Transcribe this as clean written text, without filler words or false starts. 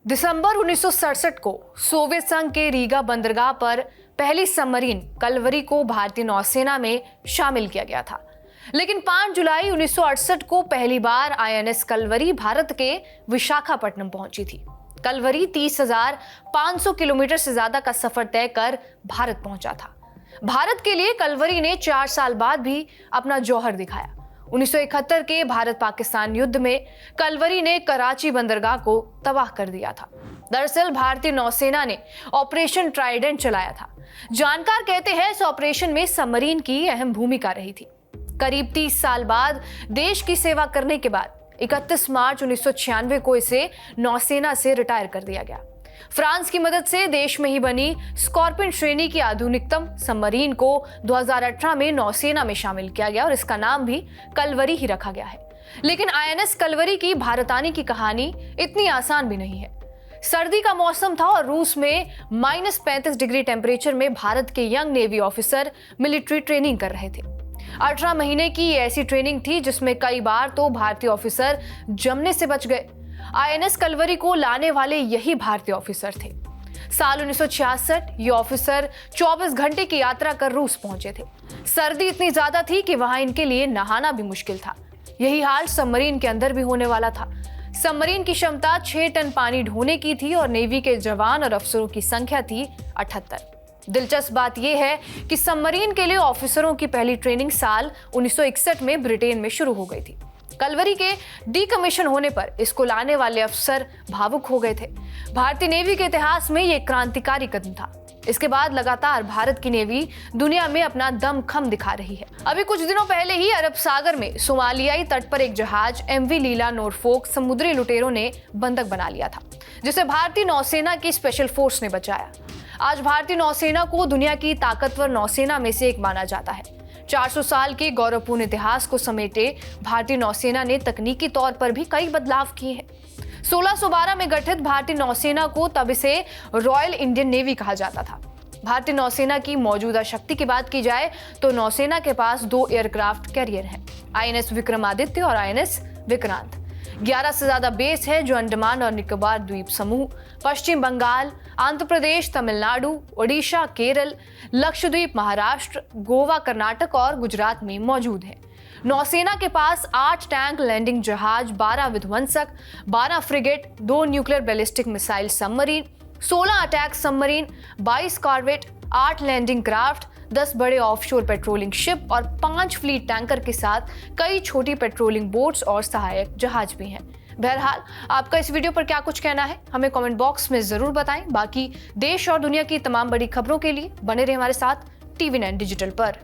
दिसंबर 1967 को सोवियत संघ के रीगा बंदरगाह पर पहली सबमरीन कलवरी को भारतीय नौसेना में शामिल किया गया था। लेकिन 5 जुलाई 1968 को पहली बार आईएनएस कलवरी भारत के विशाखापट्टनम पहुंची थी। कलवरी 30,500 किलोमीटर से ज्यादा का सफर तय कर भारत पहुंचा था। भारत के लिए कलवरी ने 4 साल बाद भी अपना जौहर दिखाया। 1971 के भारत पाकिस्तान युद्ध में कलवरी ने कराची बंदरगाह को तबाह कर दिया था। दरअसल भारतीय नौसेना ने ऑपरेशन ट्राइडेंट चलाया था। जानकार कहते हैं इस ऑपरेशन में सबमरीन की अहम भूमिका रही थी। करीब 30 साल बाद देश की सेवा करने के बाद 31 मार्च 1996 को इसे नौसेना से रिटायर कर दिया गया। फ्रांस की मदद से देश में ही बनी स्कॉर्पियन श्रेणी की आधुनिकतम सबमरीन को 2018 में नौसेना में शामिल किया गया और इसका नाम भी कलवरी ही रखा गया है। लेकिन आईएनएस कलवरी की भारत आने की कहानी इतनी आसान भी नहीं है। सर्दी का मौसम था और रूस में -35 डिग्री टेम्परेचर में भारत के young navy officer military training कर रहे थे। 18 महीने की ये ऐसी ट्रेनिंग थी जिसमें कई बार तो भारतीय ऑफिसर जमने से बच गए। आईएनएस कलवरी को लाने वाले यही भारतीय ऑफिसर थे। साल 1966 ये ऑफिसर 24 घंटे की यात्रा कर रूस पहुंचे थे। सर्दी इतनी ज्यादा थी कि वहां इनके लिए नहाना भी मुश्किल था। यही हाल सबमरीन के अंदर भी होने वाला था। सबमरीन की क्षमता 6 टन पानी ढोने की थी और नेवी के जवान और अफसरों की संख्या थी 78। दिलचस्प बात यह है कि सबमरीन के लिए ऑफिसरों की पहली ट्रेनिंग साल 1961 में ब्रिटेन में शुरू हो गई थी। कलवरी के डीकमीशन होने पर इसको लाने वाले अफसर भावुक हो गए थे। भारतीय नेवी के इतिहास में यह क्रांतिकारी कदम था। इसके बाद लगातार भारत की नेवी दुनिया में अपना दमखम दिखा रही है। अभी कुछ दिनों पहले ही अरब सागर में सोमालियाई तट पर एक जहाज MV लीला नॉरफॉक समुद्री लुटेरों ने बंधक बना लिया था, जिसे भारतीय नौसेना की स्पेशल फोर्स ने बचाया। आज भारतीय नौसेना को दुनिया की ताकतवर नौसेना में से एक माना जाता है। 400 साल के गौरवपूर्ण इतिहास को समेटे भारतीय नौसेना ने तकनीकी तौर पर भी कई बदलाव किए हैं। 1612 में गठित भारतीय नौसेना को तब इसे रॉयल इंडियन नेवी कहा जाता था। भारतीय नौसेना की मौजूदा शक्ति की बात की जाए तो नौसेना के पास 2 एयरक्राफ्ट कैरियर हैं, आईएनएस विक्रमादित्य और आईएनएस विक्रांत। 11 से ज्यादा बेस है जो अंडमान और निकोबार द्वीप समूह, पश्चिम बंगाल, आंध्र प्रदेश, तमिलनाडु, ओडिशा, केरल, लक्षद्वीप, महाराष्ट्र, गोवा, कर्नाटक और गुजरात में मौजूद है। नौसेना के पास 8 टैंक लैंडिंग जहाज, 12 विध्वंसक, 12 frigate, 2 nuclear ballistic missile submarine, 16 attack submarine, 22 corvette, 8 landing craft, 10 बड़े ऑफशोर पेट्रोलिंग शिप और 5 फ्लीट टैंकर के साथ कई छोटी पेट्रोलिंग बोट्स और सहायक जहाज भी हैं। बहरहाल आपका इस वीडियो पर क्या कुछ कहना है हमें कमेंट बॉक्स में जरूर बताएं। बाकी देश और दुनिया की तमाम बड़ी खबरों के लिए बने रहे हमारे साथ TV9 डिजिटल पर।